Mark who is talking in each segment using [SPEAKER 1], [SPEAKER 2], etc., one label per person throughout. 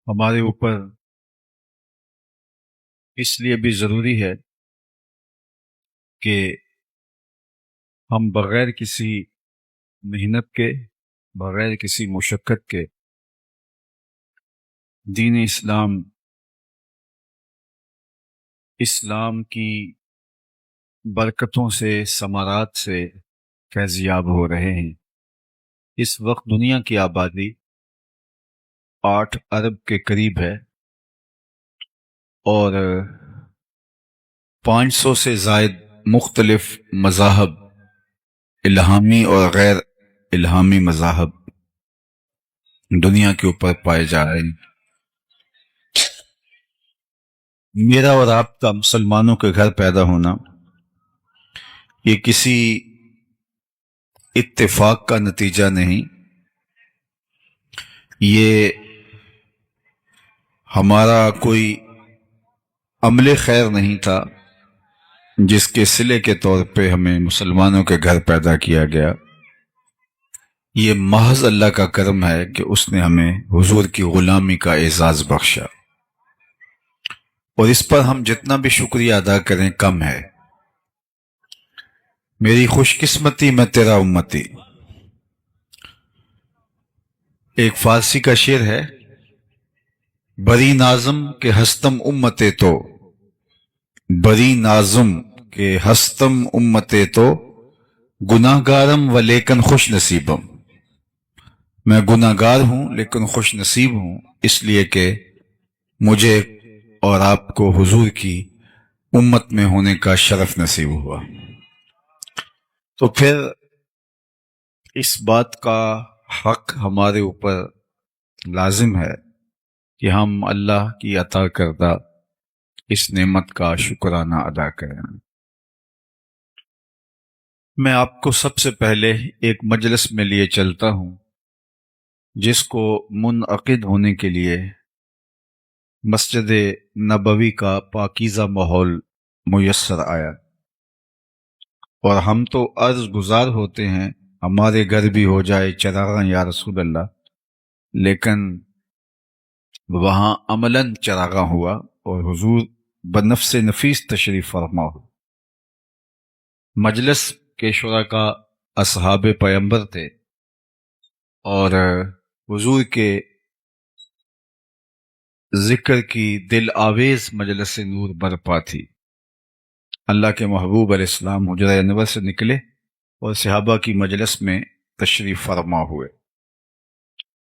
[SPEAKER 1] ہمارے اوپر اس لیے بھی ضروری ہے کہ ہم بغیر کسی محنت کے، بغیر کسی مشقت کے دین اسلام کی برکتوں سے، ثمرات سے فیضیاب ہو رہے ہیں۔ اس وقت دنیا کی آبادی 8 ارب کے قریب ہے اور 500 سے زائد مختلف مذاہب، الہامی اور غیر الہامی مذاہب دنیا کے اوپر پائے جا رہے ہیں۔ میرا اور آپ کا مسلمانوں کے گھر پیدا ہونا یہ کسی اتفاق کا نتیجہ نہیں، یہ ہمارا کوئی عمل خیر نہیں تھا جس کے صلے کے طور پہ ہمیں مسلمانوں کے گھر پیدا کیا گیا۔ یہ محض اللہ کا کرم ہے کہ اس نے ہمیں حضور کی غلامی کا اعزاز بخشا، اور اس پر ہم جتنا بھی شکریہ ادا کریں کم ہے۔ میری خوش قسمتی میں تیرا امتی، ایک فارسی کا شعر ہے، بری نازم کے ہستم امتے تو، بری نازم کے ہستم امتے تو، گناہ گارم و لیکن خوش نصیبم۔ میں گناہ گار ہوں لیکن خوش نصیب ہوں، اس لیے کہ مجھے اور آپ کو حضور کی امت میں ہونے کا شرف نصیب ہوا۔ تو پھر اس بات کا حق ہمارے اوپر لازم ہے کہ ہم اللہ کی عطا کردہ اس نعمت کا شکرانہ ادا کریں۔ میں آپ کو سب سے پہلے ایک مجلس میں لیے چلتا ہوں جس کو منعقد ہونے کے لیے مسجد نبوی کا پاکیزہ ماحول میسر آیا، اور ہم تو عرض گزار ہوتے ہیں ہمارے گھر بھی ہو جائے چراغاں یا رسول اللہ، لیکن وہاں عملاً چراغاں ہوا اور حضور بنفس نفیس تشریف فرما ہو۔ مجلس کے شرکاء اصحاب پیمبر تھے اور حضور کے ذکر کی دل آویز مجلس نور برپا تھی۔ اللہ کے محبوب علیہ السلام حجرہ انور سے نکلے اور صحابہ کی مجلس میں تشریف فرما ہوئے۔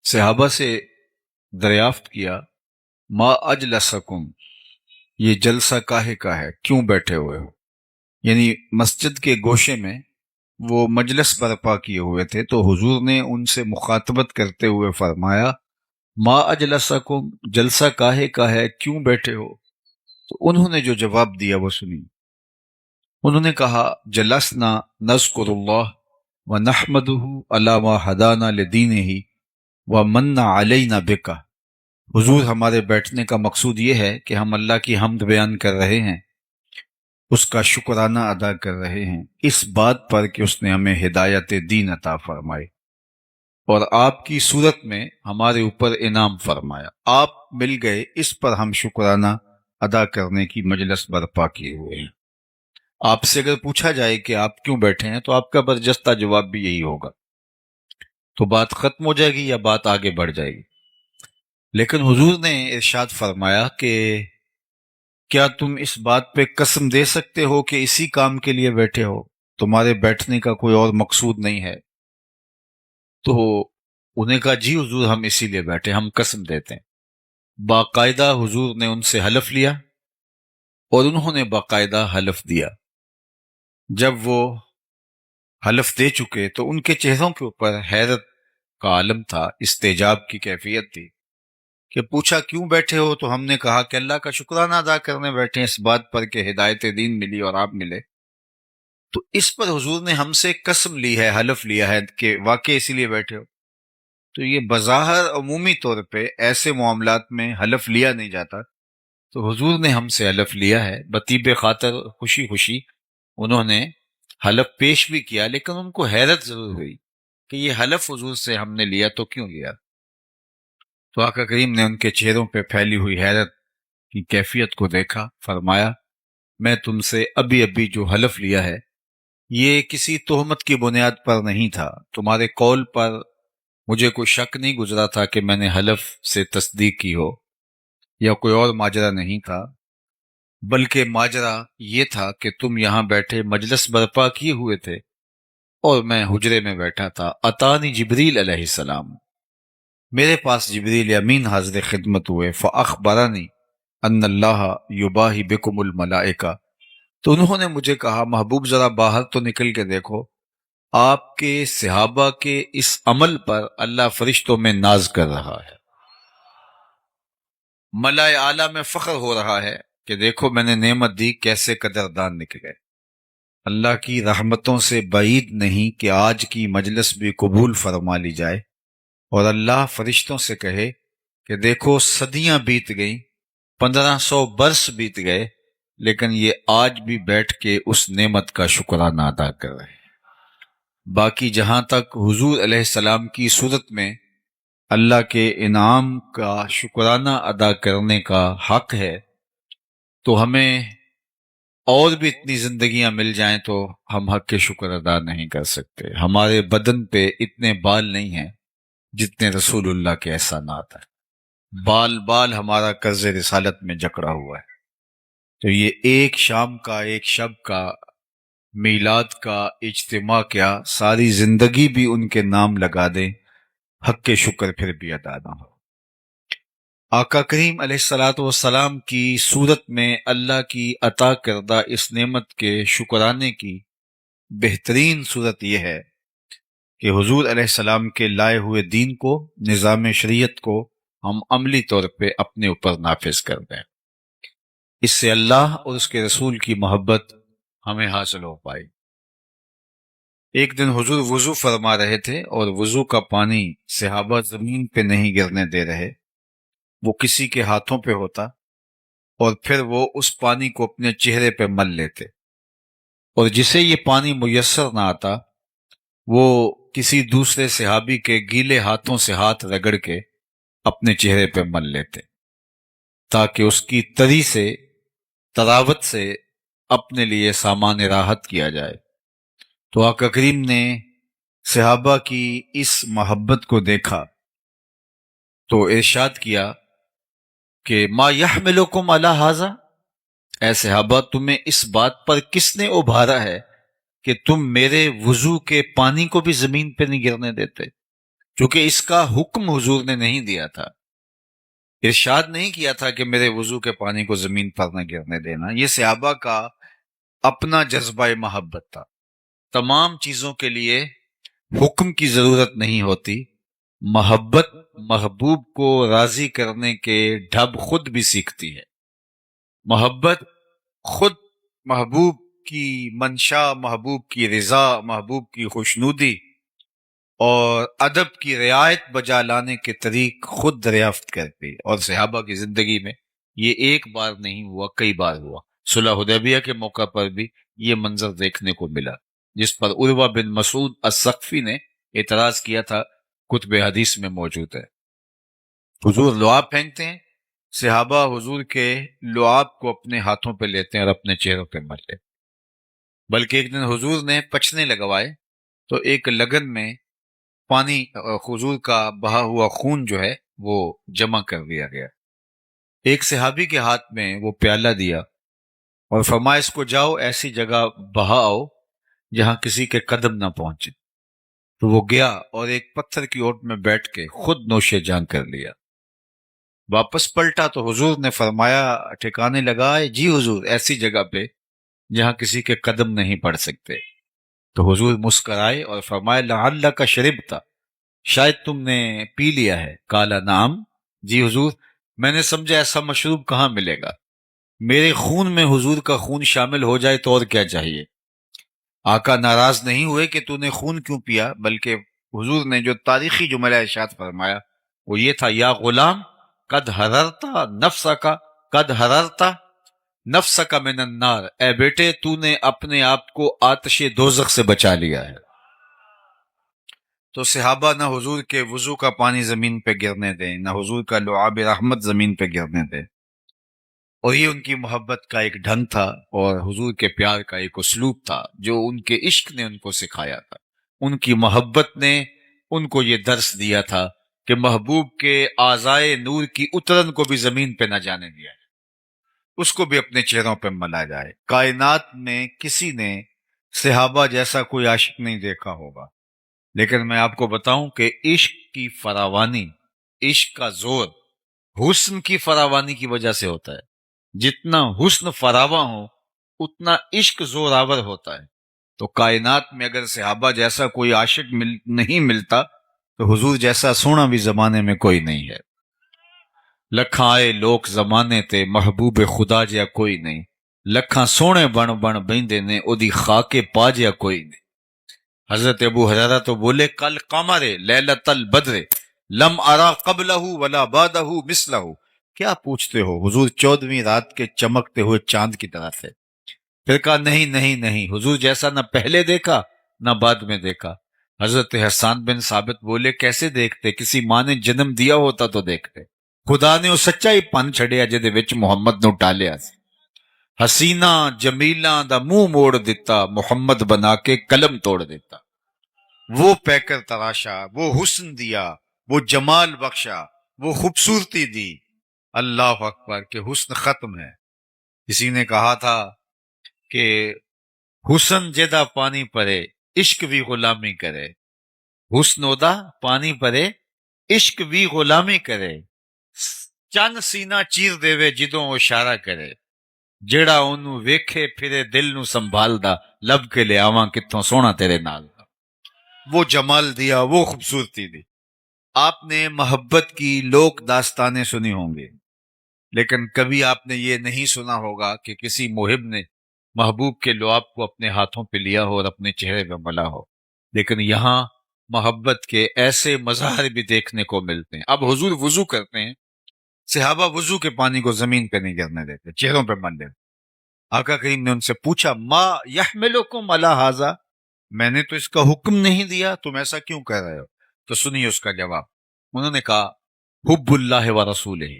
[SPEAKER 1] صحابہ سے دریافت کیا، ما اجلسکم، یہ جلسہ کاہے کا ہے، کیوں بیٹھے ہوئے ہو؟ یعنی مسجد کے گوشے میں وہ مجلس برپا کیے ہوئے تھے، تو حضور نے ان سے مخاطبت کرتے ہوئے فرمایا، ما اجلسکم، جلسہ کاہے کا ہے، کیوں بیٹھے ہو؟ تو انہوں نے جو جواب دیا وہ سنی۔ انہوں نے کہا، جلسنا نذکر اللہ ونحمدہ علی ما ہدانا لدینہ ومن علینا بکا۔ حضور، ہمارے بیٹھنے کا مقصود یہ ہے کہ ہم اللہ کی حمد بیان کر رہے ہیں، اس کا شکرانہ ادا کر رہے ہیں اس بات پر کہ اس نے ہمیں ہدایت دین عطا فرمائی اور آپ کی صورت میں ہمارے اوپر انعام فرمایا، آپ مل گئے، اس پر ہم شکرانہ ادا کرنے کی مجلس برپا کیے ہوئے ہیں۔ آپ سے اگر پوچھا جائے کہ آپ کیوں بیٹھے ہیں تو آپ کا برجستہ جواب بھی یہی ہوگا، تو بات ختم ہو جائے گی یا بات آگے بڑھ جائے گی۔ لیکن حضور نے ارشاد فرمایا کہ کیا تم اس بات پہ قسم دے سکتے ہو کہ اسی کام کے لیے بیٹھے ہو، تمہارے بیٹھنے کا کوئی اور مقصود نہیں ہے؟ تو انہیں کہا، جی حضور، ہم اسی لیے بیٹھے، ہم قسم دیتے ہیں۔ باقاعدہ حضور نے ان سے حلف لیا اور انہوں نے باقاعدہ حلف دیا۔ جب وہ حلف دے چکے تو ان کے چہروں کے اوپر حیرت کا عالم تھا، استعجاب کی کیفیت تھی کہ پوچھا کیوں بیٹھے ہو؟ تو ہم نے کہا کہ اللہ کا شکرانہ ادا کرنے بیٹھے ہیں، اس بات پر کہ ہدایت دین ملی اور آپ ملے۔ تو اس پر حضور نے ہم سے قسم لی ہے، حلف لیا ہے کہ واقعی اسی لیے بیٹھے ہو۔ تو یہ بظاہر عمومی طور پہ ایسے معاملات میں حلف لیا نہیں جاتا، تو حضور نے ہم سے حلف لیا ہے، بطیب خاطر خوشی خوشی انہوں نے حلف پیش بھی کیا، لیکن ان کو حیرت ضرور ہوئی کہ یہ حلف حضور سے ہم نے لیا تو کیوں لیا؟ تو آقا کریم نے ان کے چہروں پہ پھیلی ہوئی حیرت کی کیفیت کو دیکھا، فرمایا میں تم سے ابھی ابھی جو حلف لیا ہے یہ کسی تہمت کی بنیاد پر نہیں تھا، تمہارے قول پر مجھے کوئی شک نہیں گزرا تھا کہ میں نے حلف سے تصدیق کی ہو، یا کوئی اور ماجرا نہیں تھا، بلکہ ماجرا یہ تھا کہ تم یہاں بیٹھے مجلس برپا کیے ہوئے تھے اور میں حجرے میں بیٹھا تھا۔ اتانی جبریل علیہ السلام، میرے پاس جبریل امین حاضر خدمت ہوئے، فاخبرنی ان اللہ یباہی بکم الملائکہ، تو انہوں نے مجھے کہا محبوب ذرا باہر تو نکل کے دیکھو، آپ کے صحابہ کے اس عمل پر اللہ فرشتوں میں ناز کر رہا ہے، ملائے اعلیٰ میں فخر ہو رہا ہے کہ دیکھو میں نے نعمت دی، کیسے قدردان نکلے۔ اللہ کی رحمتوں سے بعید نہیں کہ آج کی مجلس بھی قبول فرما لی جائے اور اللہ فرشتوں سے کہے کہ دیکھو صدیاں بیت گئیں، 1500 برس بیت گئے، لیکن یہ آج بھی بیٹھ کے اس نعمت کا شکرانہ ادا کر رہے ہیں۔ باقی جہاں تک حضور علیہ السلام کی صورت میں اللہ کے انعام کا شکرانہ ادا کرنے کا حق ہے، تو ہمیں اور بھی اتنی زندگیاں مل جائیں تو ہم حق کے شکر ادا نہیں کر سکتے۔ ہمارے بدن پہ اتنے بال نہیں ہیں جتنے رسول اللہ کے احسانات ہیں، بال بال ہمارا قرض رسالت میں جکڑا ہوا ہے۔ تو یہ ایک شام کا، ایک شب کا، میلاد کا اجتماع کیا، ساری زندگی بھی ان کے نام لگا دیں، حق کے شکر پھر بھی ادا نہ ہو۔ آقا کریم علیہ الصلاۃ والسلام کی صورت میں اللہ کی عطا کردہ اس نعمت کے شکرانے کی بہترین صورت یہ ہے کہ حضور علیہ السلام کے لائے ہوئے دین کو، نظام شریعت کو ہم عملی طور پہ اپنے اوپر نافذ کر دیں۔ اس سے اللہ اور اس کے رسول کی محبت ہمیں حاصل ہو پائی۔ ایک دن حضور وضو فرما رہے تھے اور وضو کا پانی صحابہ زمین پہ نہیں گرنے دے رہے، وہ کسی کے ہاتھوں پہ ہوتا اور پھر وہ اس پانی کو اپنے چہرے پہ مل لیتے، اور جسے یہ پانی میسر نہ آتا وہ کسی دوسرے صحابی کے گیلے ہاتھوں سے ہاتھ رگڑ کے اپنے چہرے پہ مل لیتے تاکہ اس کی تری سے، تراوت سے اپنے لیے سامان راحت کیا جائے۔ تو آقا کریم نے صحابہ کی اس محبت کو دیکھا تو ارشاد کیا کہ ما یحملکم علی ھذا، اے صحابہ تمہیں اس بات پر کس نے ابھارا ہے کہ تم میرے وضو کے پانی کو بھی زمین پہ نہیں گرنے دیتے؟ چونکہ اس کا حکم حضور نے نہیں دیا تھا، ارشاد نہیں کیا تھا کہ میرے وضو کے پانی کو زمین پر نہ گرنے دینا، یہ صحابہ کا اپنا جذبہ محبت تھا۔ تمام چیزوں کے لیے حکم کی ضرورت نہیں ہوتی، محبت محبوب کو راضی کرنے کے ڈھب خود بھی سیکھتی ہے۔ محبت خود محبوب کی منشا، محبوب کی رضا، محبوب کی خوشنودی اور ادب کی رعایت بجا لانے کے طریق خود دریافت کرتی ہے۔ اور صحابہ کی زندگی میں یہ ایک بار نہیں ہوا، کئی بار ہوا۔ صلح حدیبیہ کے موقع پر بھی یہ منظر دیکھنے کو ملا، جس پر عروہ بن مسعود الثقفی نے اعتراض کیا تھا، کتب حدیث میں موجود ہے۔ حضور لعاب پھینکتے ہیں، صحابہ حضور کے لعاب کو اپنے ہاتھوں پہ لیتے ہیں اور اپنے چہروں پہ ملتے۔ بلکہ ایک دن حضور نے پچنے لگوائے تو ایک لگن میں پانی، حضور کا بہا ہوا خون جو ہے وہ جمع کر دیا گیا۔ ایک صحابی کے ہاتھ میں وہ پیالہ دیا اور فرمایا اس کو جاؤ ایسی جگہ بہا آؤ جہاں کسی کے قدم نہ پہنچے۔ تو وہ گیا اور ایک پتھر کی اوٹ میں بیٹھ کے خود نوش جان کر لیا۔ واپس پلٹا تو حضور نے فرمایا، ٹھکانے لگائے؟ جی حضور، ایسی جگہ پہ جہاں کسی کے قدم نہیں پڑ سکتے۔ تو حضور مسکرائے اور فرمایا لعلک شربت، شاید تم نے پی لیا ہے۔ قال نعم، جی حضور، میں نے سمجھا ایسا مشروب کہاں ملے گا، میرے خون میں حضور کا خون شامل ہو جائے تو اور کیا چاہیے۔ آقا ناراض نہیں ہوئے کہ تو نے خون کیوں پیا، بلکہ حضور نے جو تاریخی جملہ ارشاد فرمایا وہ یہ تھا، یا غلام قد حررت نفسک، قد حررت نفسک من النار، اے بیٹے تو نے اپنے آپ کو آتش دوزخ سے بچا لیا ہے۔ تو صحابہ نہ حضور کے وضو کا پانی زمین پہ گرنے دیں، نہ حضور کا لعاب رحمت زمین پہ گرنے دیں، اور یہ ان کی محبت کا ایک ڈھنگ تھا اور حضور کے پیار کا ایک اسلوب تھا جو ان کے عشق نے ان کو سکھایا تھا۔ ان کی محبت نے ان کو یہ درس دیا تھا کہ محبوب کے اعضائے نور کی اترن کو بھی زمین پہ نہ جانے دیا جائے، اس کو بھی اپنے چہروں پہ ملا جائے۔ کائنات میں کسی نے صحابہ جیسا کوئی عاشق نہیں دیکھا ہوگا، لیکن میں آپ کو بتاؤں کہ عشق کی فراوانی، عشق کا زور حسن کی فراوانی کی وجہ سے ہوتا ہے۔ جتنا حسن فراواں ہو اتنا عشق زور آور ہوتا ہے۔ تو کائنات میں اگر صحابہ جیسا کوئی عاشق نہیں ملتا تو حضور جیسا سونا بھی زمانے میں کوئی نہیں ہے۔ لکھاں آئے لوک زمانے تے محبوب خدا جیا کوئی نہیں، لکھاں سونے بن بن بیندے نے او دی خاکے پا جیا کوئی نہیں۔ حضرت ابو ہریرہ تو بولے کل قمر لیلۃ البدر لم ارا قبلہ ولا بعدہ مثلہ۔ کیا پوچھتے ہو، حضور 14ویں رات کے چمکتے ہوئے چاند کی طرح تھے۔ پھر کہا نہیں نہیں نہیں، حضور جیسا نہ پہلے دیکھا نہ بعد میں دیکھا۔ حضرت حسان بن ثابت بولے کیسے دیکھتے، کسی ماں نے جنم دیا ہوتا تو دیکھتے۔ خدا نے وہ سچائی پن چھڑیا جدے وچ محمد نو ٹالیا سی۔ حسینہ جمیلاں دا منہ موڑ دیتا، محمد بنا کے قلم توڑ دیتا۔ وہ پیکر تراشا، وہ حسن دیا، وہ جمال بخشا، وہ خوبصورتی دی۔ اللہ اکبر کہ حسن ختم ہے۔ کسی نے کہا تھا کہ حسن جدا پانی پرے عشق بھی غلامی کرے، حسن ادا پانی پرے عشق بھی غلامی کرے، چن سینہ چیر دے جدوں اشارہ کرے، جیڑا اونوں ویکھے پھرے دل نو سنبھالدا، لب کے لے آواں کتھوں سونا تیرے نال۔ وہ جمال دیا، وہ خوبصورتی دی۔ آپ نے محبت کی لوک داستانیں سنی ہوں گی، لیکن کبھی آپ نے یہ نہیں سنا ہوگا کہ کسی محب نے محبوب کے لعاب کو اپنے ہاتھوں پہ لیا ہو اور اپنے چہرے پہ ملا ہو۔ لیکن یہاں محبت کے ایسے مظاہر بھی دیکھنے کو ملتے ہیں۔ اب حضور وضو کرتے ہیں، صحابہ وضو کے پانی کو زمین پہ نہیں گرنے دیتے، چہروں پہ مل دیتے۔ آقا کریم نے ان سے پوچھا ما یحملکم علی ھذا، میں نے تو اس کا حکم نہیں دیا، تم ایسا کیوں کہہ رہے ہو؟ تو سنیے اس کا جواب۔ انہوں نے کہا حب اللہ و رسولہ،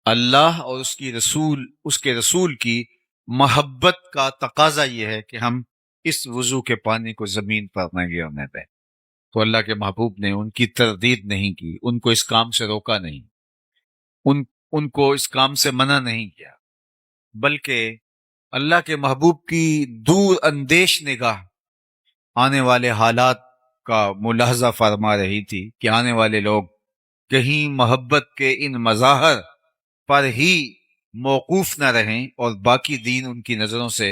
[SPEAKER 1] اللہ اور اس کے رسول کی محبت کا تقاضا یہ ہے کہ ہم اس وضو کے پانی کو زمین پر نہ گرنے دیں۔ تو اللہ کے محبوب نے ان کی تردید نہیں کی، ان کو اس کام سے روکا نہیں، ان کو اس کام سے منع نہیں کیا، بلکہ اللہ کے محبوب کی دور اندیش نگاہ آنے والے حالات کا ملاحظہ فرما رہی تھی کہ آنے والے لوگ کہیں محبت کے ان مظاہر پر ہی موقوف نہ رہیں اور باقی دین ان کی نظروں سے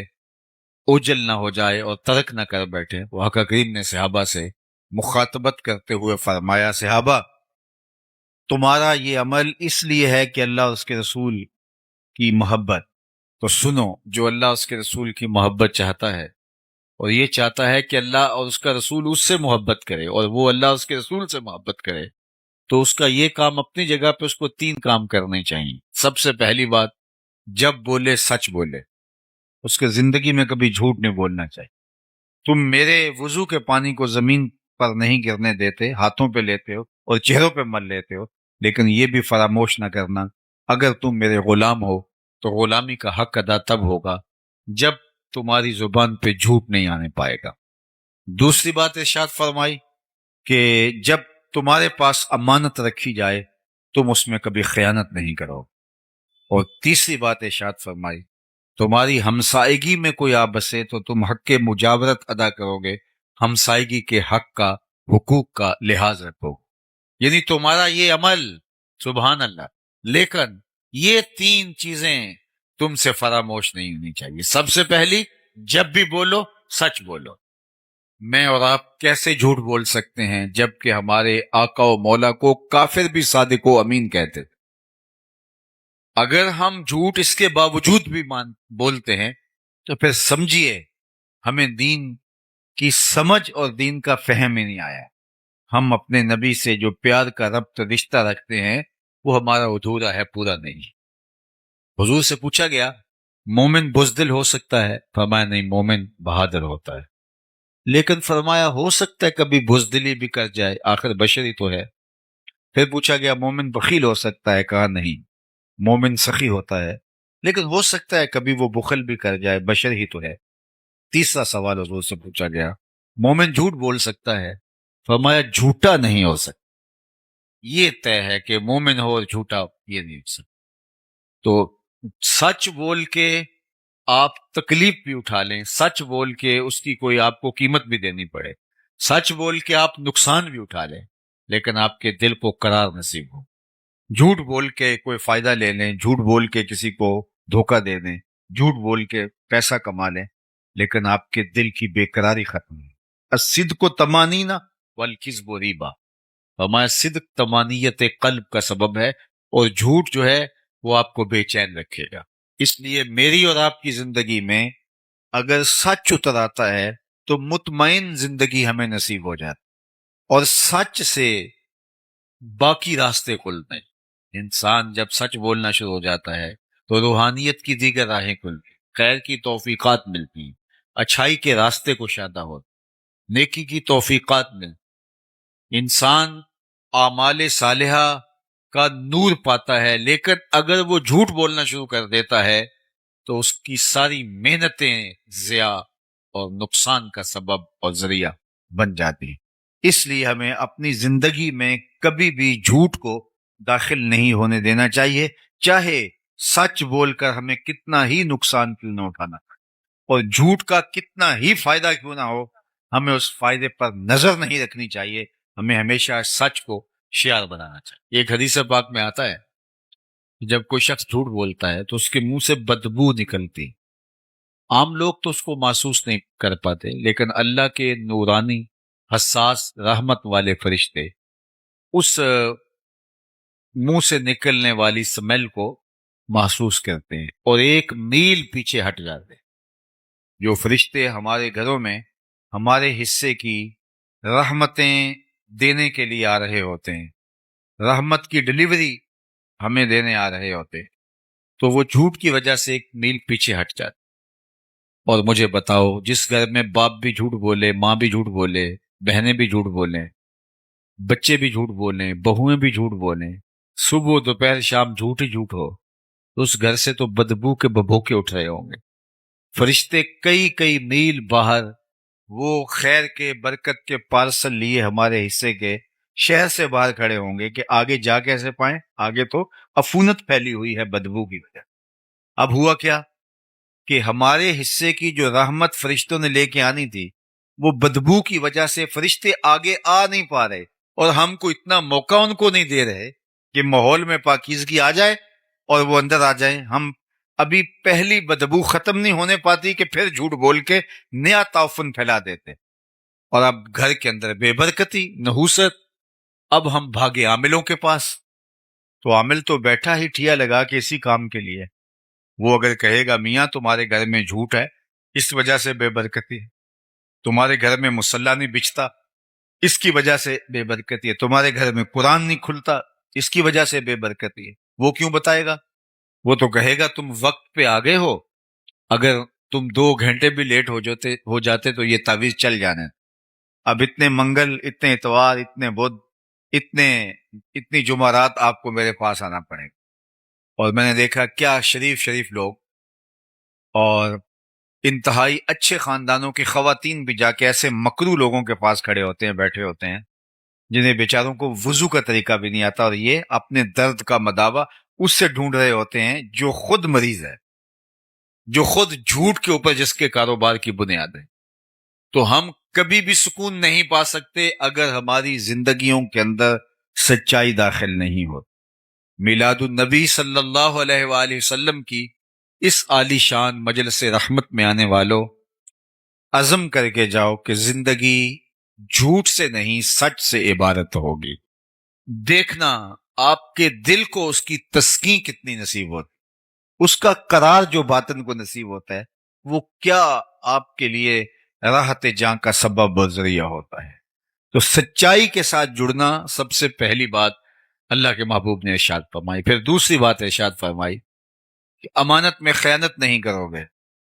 [SPEAKER 1] اوجل نہ ہو جائے اور ترک نہ کر بیٹھے۔ وہ آقا کریم نے صحابہ سے مخاطبت کرتے ہوئے فرمایا صحابہ تمہارا یہ عمل اس لیے ہے کہ اللہ اور اس کے رسول کی محبت، تو سنو جو اللہ اس کے رسول کی محبت چاہتا ہے اور یہ چاہتا ہے کہ اللہ اور اس کا رسول اس سے محبت کرے اور وہ اللہ اس کے رسول سے محبت کرے، تو اس کا یہ کام اپنی جگہ پہ اس کو 3 کام کرنے چاہیے۔ سب سے پہلی بات، جب بولے سچ بولے، اس کے زندگی میں کبھی جھوٹ نہیں بولنا چاہیے۔ تم میرے وضو کے پانی کو زمین پر نہیں گرنے دیتے، ہاتھوں پہ لیتے ہو اور چہروں پہ مل لیتے ہو، لیکن یہ بھی فراموش نہ کرنا اگر تم میرے غلام ہو تو غلامی کا حق ادا تب ہوگا جب تمہاری زبان پہ جھوٹ نہیں آنے پائے گا۔ دوسری بات ارشاد فرمائی کہ جب تمہارے پاس امانت رکھی جائے تم اس میں کبھی خیانت نہیں کرو، اور تیسری بات ارشاد فرمائی تمہاری ہمسائیگی میں کوئی آ بسے تو تم حق کے مجاورت ادا کرو گے، ہمسائیگی کے حق کا، حقوق کا لحاظ رکھو، یعنی تمہارا یہ عمل، سبحان اللہ، لیکن یہ 3 چیزیں تم سے فراموش نہیں ہونی چاہیے۔ سب سے پہلی، جب بھی بولو سچ بولو۔ میں اور آپ کیسے جھوٹ بول سکتے ہیں جبکہ ہمارے آقا و مولا کو کافر بھی صادق و امین کہتے تھے؟ اگر ہم جھوٹ اس کے باوجود بھی بولتے ہیں تو پھر سمجھیے ہمیں دین کی سمجھ اور دین کا فہم ہی نہیں آیا۔ ہم اپنے نبی سے جو پیار کا ربط رشتہ رکھتے ہیں وہ ہمارا ادھورا ہے، پورا نہیں۔ حضور سے پوچھا گیا مومن بزدل ہو سکتا ہے؟ فرمایا نہیں، مومن بہادر ہوتا ہے۔ لیکن فرمایا ہو سکتا ہے کبھی بزدلی بھی کر جائے، آخر بشری تو ہے۔ پھر پوچھا گیا مومن بخیل ہو سکتا ہے؟ کہا نہیں، مومن سخی ہوتا ہے، لیکن ہو سکتا ہے کبھی وہ بخل بھی کر جائے، بشر ہی تو ہے۔ تیسرا سوال حضور سے پوچھا گیا مومن جھوٹ بول سکتا ہے؟ فرمایا جھوٹا نہیں ہو سکتا، یہ طے ہے کہ مومن ہو اور جھوٹا یہ نہیں ہو سکتا۔ تو سچ بول کے آپ تکلیف بھی اٹھا لیں، سچ بول کے اس کی کوئی آپ کو قیمت بھی دینی پڑے، سچ بول کے آپ نقصان بھی اٹھا لیں، لیکن آپ کے دل کو قرار نصیب ہو۔ جھوٹ بول کے کوئی فائدہ لے لیں، جھوٹ بول کے کسی کو دھوکہ دے دیں، جھوٹ بول کے پیسہ کما لیں، لیکن آپ کے دل کی بے قراری ختم ہے۔ الصدق طمانینہ والکذب ریبہ، ہمارا صدق طمانیت قلب کا سبب ہے، اور جھوٹ جو ہے وہ آپ کو بے چین رکھے گا۔ اس لیے میری اور آپ کی زندگی میں اگر سچ اتر آتا ہے تو مطمئن زندگی ہمیں نصیب ہو جاتی، اور سچ سے باقی راستے کھلتے ہیں۔ انسان جب سچ بولنا شروع ہو جاتا ہے تو روحانیت کی دیگر راہیں کھلتی، خیر کی توفیقات ملتی ہیں، اچھائی کے راستے کشادہ ہوتے، نیکی کی توفیقات ملتی، انسان اعمال صالحہ کا نور پاتا ہے۔ لیکن اگر وہ جھوٹ بولنا شروع کر دیتا ہے تو اس کی ساری محنتیں ضیاع اور نقصان کا سبب اور ذریعہ بن جاتی ہیں۔ اس لیے ہمیں اپنی زندگی میں کبھی بھی جھوٹ کو داخل نہیں ہونے دینا چاہیے، چاہے سچ بول کر ہمیں کتنا ہی نقصان کیوں نہ اٹھانا پڑے، اور جھوٹ کا کتنا ہی فائدہ کیوں نہ ہو، ہمیں اس فائدے پر نظر نہیں رکھنی چاہیے، ہمیں ہمیشہ سچ کو شعار بنانا چاہیے۔ ایک حدیث پاک میں آتا ہے جب کوئی شخص جھوٹ بولتا ہے تو اس کے منہ سے بدبو نکلتی، عام لوگ تو اس کو محسوس نہیں کر پاتے، لیکن اللہ کے نورانی حساس رحمت والے فرشتے اس منہ سے نکلنے والی سمیل کو محسوس کرتے ہیں اور ایک میل پیچھے ہٹ جاتے ہیں۔ جو فرشتے ہمارے گھروں میں ہمارے حصے کی رحمتیں دینے کے لیے آ رہے ہوتے ہیں، رحمت کی ڈلیوری ہمیں دینے آ رہے ہوتے ہیں، تو وہ جھوٹ کی وجہ سے ایک میل پیچھے ہٹ جاتے۔ اور مجھے بتاؤ، جس گھر میں باپ بھی جھوٹ بولے، ماں بھی جھوٹ بولے، بہنیں بھی جھوٹ بولیں، بچے بھی جھوٹ بولیں، بہویں بھی جھوٹ بولیں، صبح دوپہر شام جھوٹ ہی جھوٹ ہو، تو اس گھر سے تو بدبو کے ببھوکے اٹھ رہے ہوں گے۔ فرشتے کئی کئی میل باہر وہ خیر کے برکت کے پارسل لیے ہمارے حصے کے شہر سے باہر کھڑے ہوں گے کہ آگے جا کیسے پائیں، آگے تو عفونت پھیلی ہوئی ہے بدبو کی وجہ۔ اب ہوا کیا کہ ہمارے حصے کی جو رحمت فرشتوں نے لے کے آنی تھی، وہ بدبو کی وجہ سے فرشتے آگے آ نہیں پا رہے، اور ہم کو اتنا موقع ان کو نہیں دے رہے کہ ماحول میں پاکیزگی آ جائے اور وہ اندر آ جائیں۔ ہم ابھی پہلی بدبو ختم نہیں ہونے پاتی کہ پھر جھوٹ بول کے نیا تعفن پھیلا دیتے، اور اب گھر کے اندر بے برکتی، نحوست۔ اب ہم بھاگے عاملوں کے پاس، تو عامل تو بیٹھا ہی ٹھیا لگا کے اسی کام کے لیے، وہ اگر کہے گا میاں تمہارے گھر میں جھوٹ ہے اس وجہ سے بے برکتی ہے، تمہارے گھر میں مصلی نہیں بچتا اس کی وجہ سے بے برکتی ہے، تمہارے گھر میں قرآن نہیں کھلتا اس کی وجہ سے بے برکتی ہے، وہ کیوں بتائے گا؟ وہ تو کہے گا تم وقت پہ آگے ہو، اگر تم 2 گھنٹے بھی لیٹ ہو جاتے تو یہ تعویذ چل جانے۔ اب اتنے منگل، اتنے اتوار، اتنے بدھ، اتنی جمعرات آپ کو میرے پاس آنا پڑے گا۔ اور میں نے دیکھا کیا شریف لوگ اور انتہائی اچھے خاندانوں کی خواتین بھی جا کے ایسے مکرو لوگوں کے پاس کھڑے ہوتے ہیں، بیٹھے ہوتے ہیں، جنہیں بیچاروں کو وضو کا طریقہ بھی نہیں آتا، اور یہ اپنے درد کا مداوا اس سے ڈھونڈ رہے ہوتے ہیں جو خود مریض ہے، جو خود جھوٹ کے اوپر جس کے کاروبار کی بنیاد ہے۔ تو ہم کبھی بھی سکون نہیں پا سکتے اگر ہماری زندگیوں کے اندر سچائی داخل نہیں ہو۔ میلاد النبی صلی اللہ علیہ وآلہ وسلم کی اس عالی شان مجلس رحمت میں آنے والوں، عزم کر کے جاؤ کہ زندگی جھوٹ سے نہیں سچ سے عبارت ہوگی۔ دیکھنا آپ کے دل کو اس کی تسکین کتنی نصیب ہوتی، اس کا قرار جو باطن کو نصیب ہوتا ہے، وہ کیا آپ کے لیے راحت جاں کا سبب اور ذریعہ ہوتا ہے۔ تو سچائی کے ساتھ جڑنا سب سے پہلی بات اللہ کے محبوب نے ارشاد فرمائی۔ پھر دوسری بات ارشاد فرمائی کہ امانت میں خیانت نہیں کرو گے۔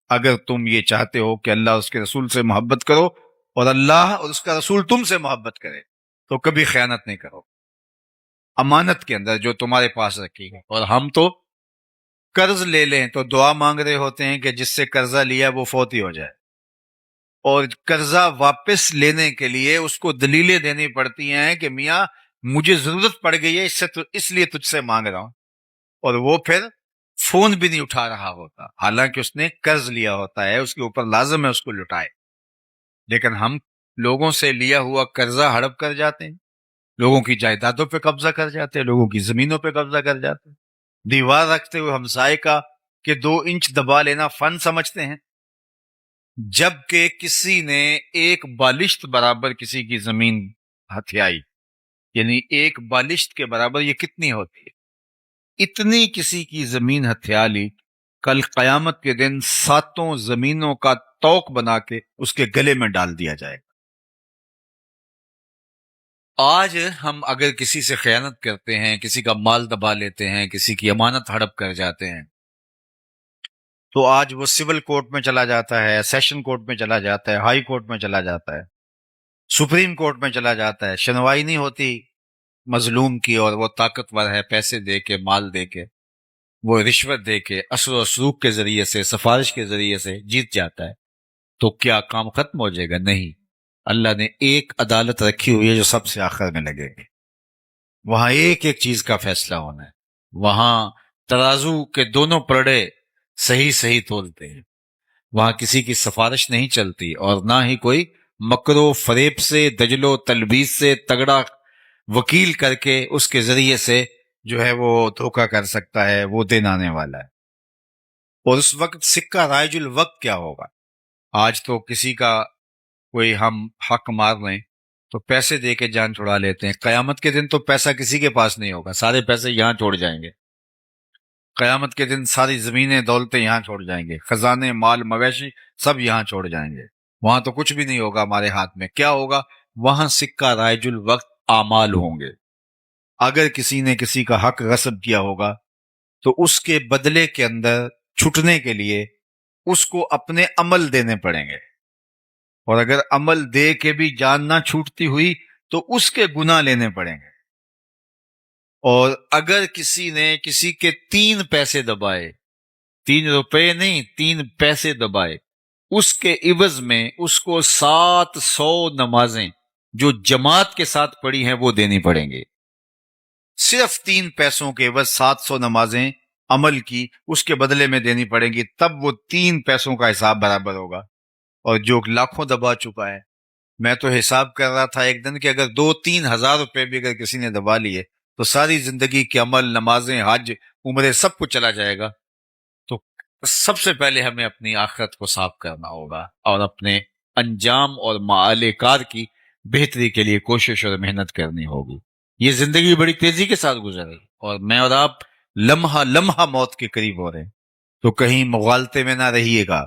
[SPEAKER 1] اگر تم یہ چاہتے ہو کہ اللہ اس کے رسول سے محبت کرو اور اللہ اور اس کا رسول تم سے محبت کرے تو کبھی خیانت نہیں کرو امانت کے اندر جو تمہارے پاس رکھی ہے. اور ہم تو قرض لے لیں تو دعا مانگ رہے ہوتے ہیں کہ جس سے قرضہ لیا وہ فوت ہی ہو جائے، اور قرضہ واپس لینے کے لیے اس کو دلیلیں دینی پڑتی ہیں کہ میاں مجھے ضرورت پڑ گئی ہے اس لیے تجھ سے مانگ رہا ہوں، اور وہ پھر فون بھی نہیں اٹھا رہا ہوتا حالانکہ اس نے قرض لیا ہوتا ہے، اس کے اوپر لازم ہے اس کو لٹائے. لیکن ہم لوگوں سے لیا ہوا قرضہ ہڑپ کر جاتے ہیں، لوگوں کی جائیدادوں پہ قبضہ کر جاتے ہیں، لوگوں کی زمینوں پہ قبضہ کر جاتے ہیں، دیوار رکھتے ہوئے ہمسائے کا کہ 2 انچ دبا لینا فن سمجھتے ہیں، جبکہ کسی نے ایک بالشت برابر کسی کی زمین ہتھیائی، یعنی ایک بالشت کے برابر یہ کتنی ہوتی ہے، اتنی کسی کی زمین ہتھیا لی، کل قیامت کے دن 7 زمینوں کا توق بنا کے اس کے گلے میں ڈال دیا جائے گا. آج ہم اگر کسی سے خیانت کرتے ہیں، کسی کا مال دبا لیتے ہیں، کسی کی امانت ہڑپ کر جاتے ہیں، تو آج وہ سول کورٹ میں چلا جاتا ہے، سیشن کورٹ میں چلا جاتا ہے، ہائی کورٹ میں چلا جاتا ہے، سپریم کورٹ میں چلا جاتا ہے، سنوائی نہیں ہوتی مظلوم کی، اور وہ طاقتور ہے، پیسے دے کے، مال دے کے، وہ رشوت دے کے، اثر و سلوک کے ذریعے سے، سفارش کے ذریعے سے جیت جاتا ہے. تو کیا کام ختم ہو جائے گا؟ نہیں. اللہ نے ایک عدالت رکھی ہوئی ہے جو سب سے آخر میں لگے گی، وہاں ایک ایک چیز کا فیصلہ ہونا ہے، وہاں ترازو کے دونوں پلڑے صحیح صحیح تولتے ہیں، وہاں کسی کی سفارش نہیں چلتی، اور نہ ہی کوئی مکر و فریب سے، دجل و تلبیس سے تگڑا وکیل کر کے اس کے ذریعے سے جو ہے وہ دھوکہ کر سکتا ہے، وہ دن آنے والا ہے. اور اس وقت سکہ رائج الوقت کیا ہوگا؟ آج تو کسی کا کوئی ہم حق مار لیں تو پیسے دے کے جان چھڑا لیتے ہیں، قیامت کے دن تو پیسہ کسی کے پاس نہیں ہوگا، سارے پیسے یہاں چھوڑ جائیں گے. قیامت کے دن ساری زمینیں دولتیں یہاں چھوڑ جائیں گے، خزانے مال مویشی سب یہاں چھوڑ جائیں گے، وہاں تو کچھ بھی نہیں ہوگا ہمارے ہاتھ میں. کیا ہوگا؟ وہاں سکہ رائج الوقت اعمال ہوں گے. اگر کسی نے کسی کا حق غصب کیا ہوگا تو اس کے بدلے کے اندر چھٹنے کے لیے اس کو اپنے عمل دینے پڑیں گے، اور اگر عمل دے کے بھی جان نہ چھوٹتی ہوئی تو اس کے گناہ لینے پڑیں گے. اور اگر کسی نے کسی کے 3 پیسے دبائے، 3 روپے نہیں، 3 پیسے دبائے، اس کے عوض میں اس کو 700 نمازیں جو جماعت کے ساتھ پڑھی ہیں وہ دینی پڑیں گے. صرف 3 پیسوں کے عوض 700 نمازیں عمل کی اس کے بدلے میں دینی پڑیں گی، تب وہ 3 پیسوں کا حساب برابر ہوگا. اور جو لاکھوں دبا چکا ہے، میں تو حساب کر رہا تھا ایک دن کہ اگر 2-3 ہزار روپے بھی اگر کسی نے دبا لیے تو ساری زندگی کے عمل، نمازیں، حج، عمرے سب کچھ چلا جائے گا. تو سب سے پہلے ہمیں اپنی آخرت کو صاف کرنا ہوگا اور اپنے انجام اور معال کار کی بہتری کے لیے کوشش اور محنت کرنی ہوگی. یہ زندگی بڑی تیزی کے ساتھ گزر رہی، اور میں اور آپ لمحہ لمحہ موت کے قریب ہو رہے ہیں، تو کہیں مغالطے میں نہ رہیے گا.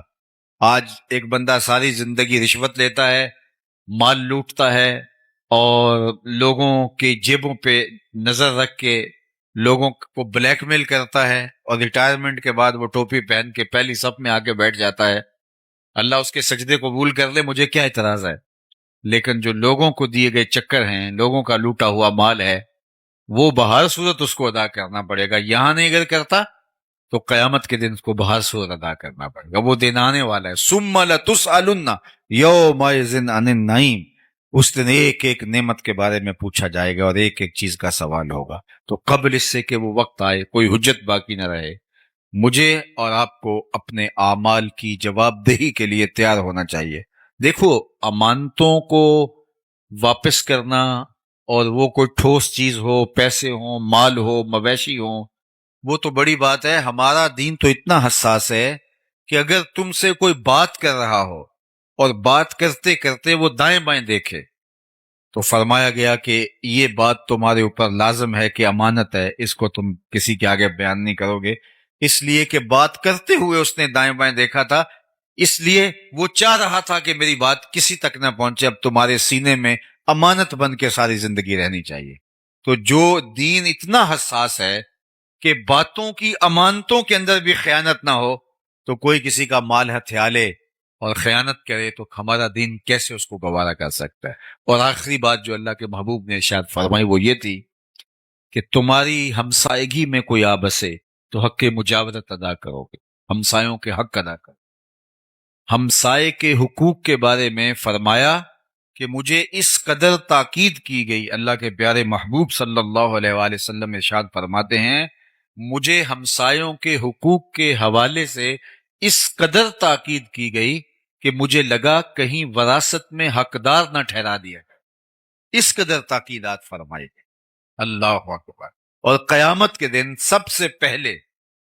[SPEAKER 1] آج ایک بندہ ساری زندگی رشوت لیتا ہے، مال لوٹتا ہے، اور لوگوں کی جیبوں پہ نظر رکھ کے لوگوں کو بلیک میل کرتا ہے، اور ریٹائرمنٹ کے بعد وہ ٹوپی پہن کے پہلی صف میں آ کے بیٹھ جاتا ہے. اللہ اس کے سجدے قبول کر لے، مجھے کیا اعتراض ہے. لیکن جو لوگوں کو دیے گئے چکر ہیں، لوگوں کا لوٹا ہوا مال ہے، وہ بہر صورت اس کو ادا کرنا پڑے گا. یہاں نہیں اگر کرتا تو قیامت کے دن اس کو بہر صورت ادا کرنا پڑے گا. وہ دن آنے والا ہے، ثم لتسألن یومئذ عن النعیم. اس دن ایک ایک نعمت کے بارے میں پوچھا جائے گا اور ایک ایک چیز کا سوال ہوگا. تو قبل اس سے کہ وہ وقت آئے، کوئی حجت باقی نہ رہے، مجھے اور آپ کو اپنے اعمال کی جواب دہی کے لیے تیار ہونا چاہیے. دیکھو، امانتوں کو واپس کرنا، اور وہ کوئی ٹھوس چیز ہو، پیسے ہوں، مال ہو، مویشی ہوں، وہ تو بڑی بات ہے. ہمارا دین تو اتنا حساس ہے کہ اگر تم سے کوئی بات کر رہا ہو اور بات کرتے کرتے وہ دائیں بائیں دیکھے تو فرمایا گیا کہ یہ بات تمہارے اوپر لازم ہے کہ امانت ہے، اس کو تم کسی کے آگے بیان نہیں کرو گے. اس لیے کہ بات کرتے ہوئے اس نے دائیں بائیں دیکھا تھا، اس لیے وہ چاہ رہا تھا کہ میری بات کسی تک نہ پہنچے. اب تمہارے سینے میں امانت بن کے ساری زندگی رہنی چاہیے. تو جو دین اتنا حساس ہے کہ باتوں کی، امانتوں کے اندر بھی خیانت نہ ہو، تو کوئی کسی کا مال ہتھیا لے اور خیانت کرے تو ہمارا دین کیسے اس کو گوارا کر سکتا ہے؟ اور آخری بات جو اللہ کے محبوب نے ارشاد فرمائی وہ یہ تھی کہ تمہاری ہمسائیگی میں کوئی آ بسے تو حق مجاورت ادا کرو گے، ہمسایوں کے حق ادا کرو۔ ہمسائے کے حقوق کے بارے میں فرمایا کہ مجھے اس قدر تاکید کی گئی، اللہ کے پیارے محبوب صلی اللہ علیہ وآلہ وسلم ارشاد فرماتے ہیں مجھے ہمسایوں کے حقوق کے حوالے سے اس قدر تاکید کی گئی کہ مجھے لگا کہیں وراثت میں حقدار نہ ٹھہرا دیا گیا، اس قدر تاکیدات فرمائی گئی۔ اللہ اکبر۔ اور قیامت کے دن سب سے پہلے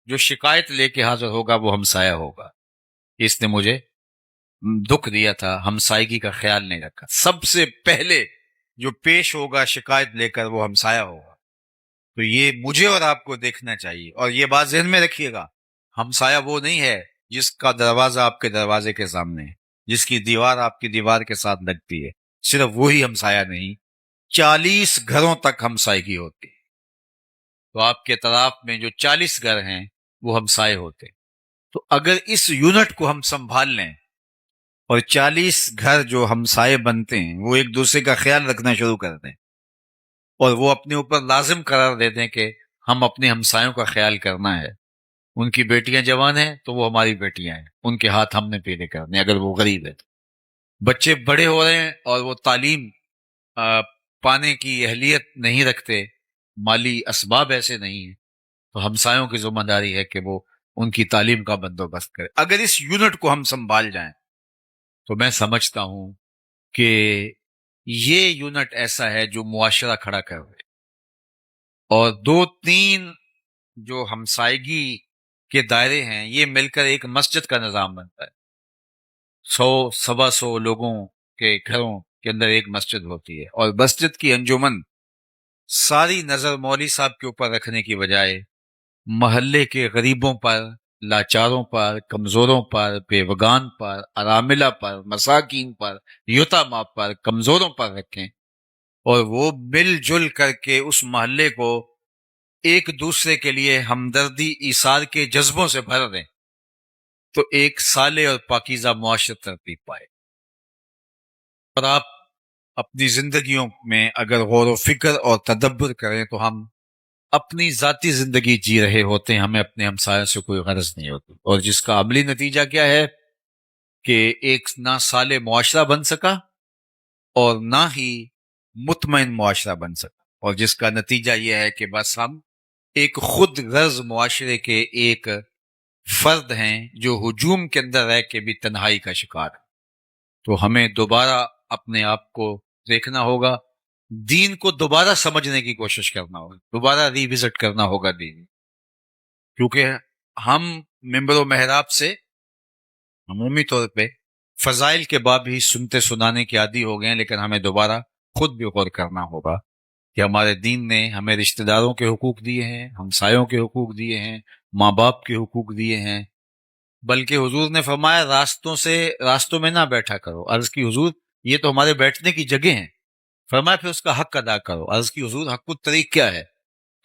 [SPEAKER 1] جو شکایت لے کے حاضر ہوگا وہ ہمسایہ ہوگا، اس نے مجھے دکھ دیا تھا، ہمسائیگی کا خیال نہیں رکھا۔ سب سے پہلے جو پیش ہوگا شکایت لے کر وہ ہمسایہ ہوگا۔ تو یہ مجھے اور آپ کو دیکھنا چاہیے، اور یہ بات ذہن میں رکھیے گا، ہمسایہ وہ نہیں ہے جس کا دروازہ آپ کے دروازے کے سامنے ہے، جس کی دیوار آپ کی دیوار کے ساتھ لگتی ہے، صرف وہی ہمسایہ نہیں، 40 گھروں تک ہمسائیگی ہوتی ہے۔ تو آپ کے طرف میں جو 40 گھر ہیں وہ ہمسائے ہوتے، تو اگر اس یونٹ کو ہم سنبھال لیں اور 40 گھر جو ہمسائے بنتے ہیں وہ ایک دوسرے کا خیال رکھنا شروع کر دیں اور وہ اپنے اوپر لازم قرار دے دیں کہ ہم اپنے ہمسایوں کا خیال کرنا ہے، ان کی بیٹیاں جوان ہیں تو وہ ہماری بیٹیاں ہیں، ان کے ہاتھ ہم نے پیلے کرنے، اگر وہ غریب ہے تو۔ بچے بڑے ہو رہے ہیں اور وہ تعلیم پانے کی اہلیت نہیں رکھتے، مالی اسباب ایسے نہیں ہیں، تو ہمسایوں کی ذمہ داری ہے کہ وہ ان کی تعلیم کا بندوبست کرے۔ اگر اس یونٹ کو ہم سنبھال جائیں تو میں سمجھتا ہوں کہ یہ یونٹ ایسا ہے جو معاشرہ کھڑا کر رہے، اور 2-3 جو ہمسائیگی کے دائرے ہیں یہ مل کر ایک مسجد کا نظام بنتا ہے۔ 100-125 لوگوں کے گھروں کے اندر ایک مسجد ہوتی ہے، اور مسجد کی انجمن ساری نظر مولوی صاحب کے اوپر رکھنے کی بجائے محلے کے غریبوں پر، لاچاروں پر، کمزوروں پر، بیوگان پر، اراملہ پر، مساکین پر، یتامہ پر، کمزوروں پر رکھیں، اور وہ مل جل کر کے اس محلے کو ایک دوسرے کے لیے ہمدردی ایثار کے جذبوں سے بھر دیں، تو ایک صالح اور پاکیزہ معاشرہ ترتیب پائے۔ اور آپ اپنی زندگیوں میں اگر غور و فکر اور تدبر کریں تو ہم اپنی ذاتی زندگی جی رہے ہوتے ہیں، ہمیں اپنے ہمسایوں سے کوئی غرض نہیں ہوتی، اور جس کا عملی نتیجہ کیا ہے کہ ایک نہ صالح معاشرہ بن سکا اور نہ ہی مطمئن معاشرہ بن سکا، اور جس کا نتیجہ یہ ہے کہ بس ہم ایک خود غرض معاشرے کے ایک فرد ہیں جو ہجوم کے اندر رہ کے بھی تنہائی کا شکار ہے۔ تو ہمیں دوبارہ اپنے آپ کو دیکھنا ہوگا، دین کو دوبارہ سمجھنے کی کوشش کرنا ہوگا، دوبارہ ری وزٹ کرنا ہوگا دین، کیونکہ ہم منبر و محراب سے عمومی طور پہ فضائل کے باب ہی سنتے سنانے کے عادی ہو گئے ہیں، لیکن ہمیں دوبارہ خود بھی غور کرنا ہوگا کہ ہمارے دین نے ہمیں رشتہ داروں کے حقوق دیے ہیں، ہمسایوں کے حقوق دیے ہیں، ماں باپ کے حقوق دیے ہیں، بلکہ حضور نے فرمایا راستوں میں نہ بیٹھا کرو۔ عرض کی حضور یہ تو ہمارے بیٹھنے کی جگہ ہیں، فرمایا پھر اس کا حق ادا کرو۔ عرض کی حضور حق الطریق کیا ہے؟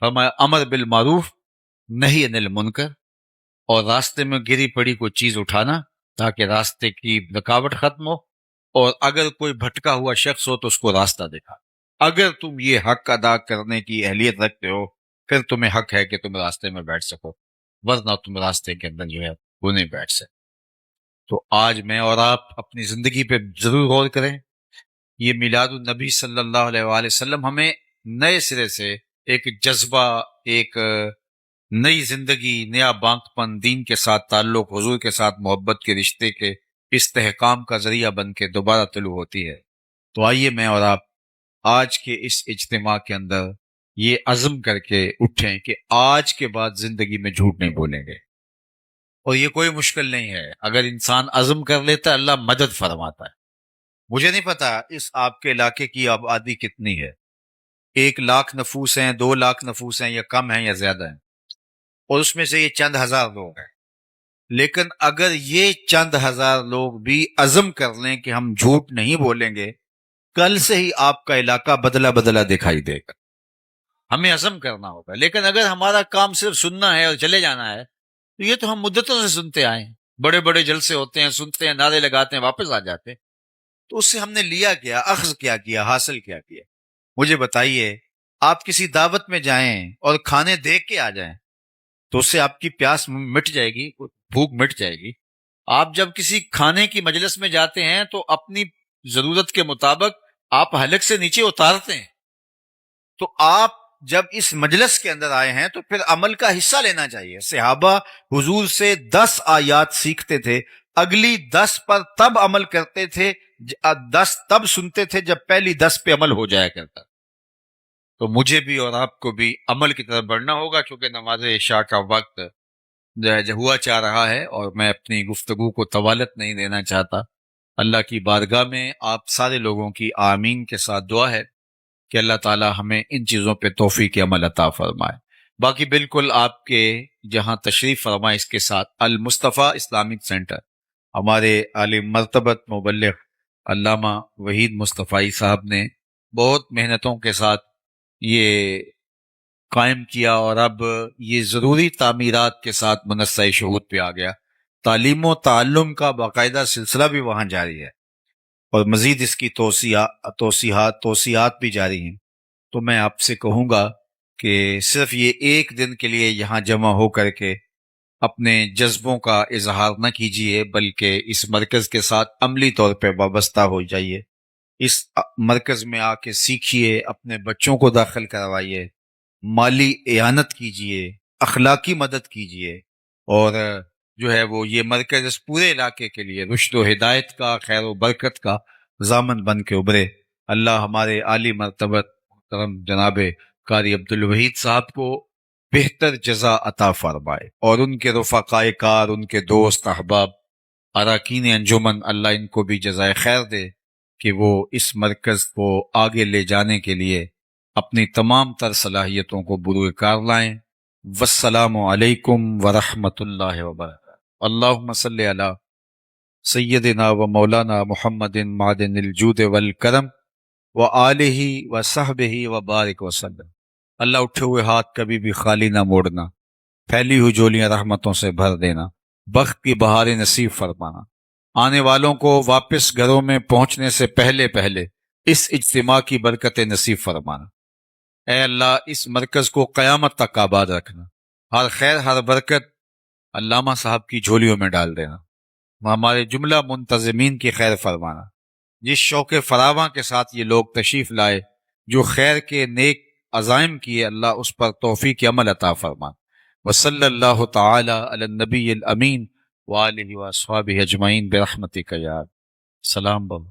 [SPEAKER 1] فرمایا امر بالمعروف نہی عن المنکر، اور راستے میں گری پڑی کوئی چیز اٹھانا تاکہ راستے کی رکاوٹ ختم ہو، اور اگر کوئی بھٹکا ہوا شخص ہو تو اس کو راستہ دکھا۔ اگر تم یہ حق ادا کرنے کی اہلیت رکھتے ہو پھر تمہیں حق ہے کہ تم راستے میں بیٹھ سکو، ورنہ تم راستے کے اندر جو ہے وہ نہیں بیٹھ سکتے۔ تو آج میں اور آپ اپنی زندگی پہ ضرور غور کریں۔ یہ میلاد النبی صلی اللہ علیہ وآلہ وسلم ہمیں نئے سرے سے ایک جذبہ، ایک نئی زندگی، نیا بانک پن، دین کے ساتھ تعلق، حضور کے ساتھ محبت کے رشتے کے استحکام کا ذریعہ بن کے دوبارہ طلوع ہوتی ہے۔ تو آئیے میں اور آپ آج کے اس اجتماع کے اندر یہ عزم کر کے اٹھیں کہ آج کے بعد زندگی میں جھوٹ نہیں بولیں گے، اور یہ کوئی مشکل نہیں ہے، اگر انسان عزم کر لیتا ہے اللہ مدد فرماتا ہے۔ مجھے نہیں پتا اس آپ کے علاقے کی آبادی کتنی ہے، 1 لاکھ نفوس ہیں، 2 لاکھ نفوس ہیں، یا کم ہیں یا زیادہ ہیں، اور اس میں سے یہ چند ہزار لوگ ہیں، لیکن اگر یہ چند ہزار لوگ بھی عزم کر لیں کہ ہم جھوٹ نہیں بولیں گے، کل سے ہی آپ کا علاقہ بدلا بدلا دکھائی دے گا۔ ہمیں عزم کرنا ہوگا، لیکن اگر ہمارا کام صرف سننا ہے اور چلے جانا ہے تو یہ تو ہم مدتوں سے سنتے آئے ہیں، بڑے بڑے جلسے ہوتے ہیں، سنتے ہیں، نعرے لگاتے ہیں، واپس آ جاتے ہیں۔ تو اس سے ہم نے لیا کیا، اخذ کیا کیا، حاصل کیا کیا؟ مجھے بتائیے، آپ کسی دعوت میں جائیں اور کھانے دیکھ کے آ جائیں تو اس سے آپ کی پیاس مٹ جائے گی، بھوک مٹ جائے گی۔ آپ جب کسی کھانے کی مجلس میں جاتے ہیں تو اپنی ضرورت کے مطابق آپ حلق سے نیچے اتارتے ہیں۔ تو آپ جب اس مجلس کے اندر آئے ہیں تو پھر عمل کا حصہ لینا چاہیے۔ صحابہ حضور سے 10 آیات سیکھتے تھے، اگلی 10 پر تب عمل کرتے تھے، 10 تب سنتے تھے جب پہلی 10 پہ عمل ہو جایا کرتا۔ تو مجھے بھی اور آپ کو بھی عمل کی طرف بڑھنا ہوگا، کیونکہ نماز عشاء کا وقت ہوا چاہ رہا ہے اور میں اپنی گفتگو کو طوالت نہیں دینا چاہتا۔ اللہ کی بارگاہ میں آپ سارے لوگوں کی آمین کے ساتھ دعا ہے کہ اللہ تعالی ہمیں ان چیزوں پہ توفیق عمل عطا فرمائے۔ باقی بالکل آپ کے جہاں تشریف فرمائے، اس کے ساتھ المصطفیٰ اسلامک سینٹر، ہمارے عالم مرتبت مبلغ علامہ وحید مصطفی صاحب نے بہت محنتوں کے ساتھ یہ قائم کیا، اور اب یہ ضروری تعمیرات کے ساتھ منصہ شہود پہ آ گیا۔ تعلیم و تعلم کا باقاعدہ سلسلہ بھی وہاں جاری ہے، اور مزید اس کی توسیعات بھی جاری ہیں۔ تو میں آپ سے کہوں گا کہ صرف یہ ایک دن کے لیے یہاں جمع ہو کر کے اپنے جذبوں کا اظہار نہ کیجیے، بلکہ اس مرکز کے ساتھ عملی طور پہ وابستہ ہو جائیے۔ اس مرکز میں آ کے سیکھیے، اپنے بچوں کو داخل کروائیے، مالی اعانت کیجیے، اخلاقی مدد کیجیے، اور جو ہے وہ یہ مرکز اس پورے علاقے کے لیے رشد و ہدایت کا، خیر و برکت کا ضامن بن کے ابھرے۔ اللہ ہمارے عالی مرتبت محترم جناب قاری عبدالوحید صاحب کو بہتر جزا عطا فرمائے، اور ان کے رفقائے کار، ان کے دوست احباب، اراکین انجمن، اللہ ان کو بھی جزائے خیر دے کہ وہ اس مرکز کو آگے لے جانے کے لیے اپنی تمام تر صلاحیتوں کو بروئے کار لائیں۔ والسلام علیکم ورحمۃ اللہ وبرکاتہ۔ اللہم صلی علی سیدنا و مولانا محمد معدن الجود والکرم وآلہ وصحبہ وبارک وسلم۔ اللہ اٹھے ہوئے ہاتھ کبھی بھی خالی نہ موڑنا، پھیلی ہوئی جولیاں رحمتوں سے بھر دینا، بخت کی بہاریں نصیب فرمانا، آنے والوں کو واپس گھروں میں پہنچنے سے پہلے پہلے اس اجتماع کی برکتیں نصیب فرمانا۔ اے اللہ اس مرکز کو قیامت تک آباد رکھنا، ہر خیر ہر برکت علامہ صاحب کی جھولیوں میں ڈال دینا، ہمارے جملہ منتظمین کی خیر فرمانا۔ جس شوق فراواں کے ساتھ یہ لوگ تشریف لائے، جو خیر کے نیک عزائم کیے، اللہ اس پر توفیق عمل عطا فرما۔ وصلی اللہ تعالی علی النبی الامین وآلہ واصحابہ اجمعین برحمتک یا السلام بھائی۔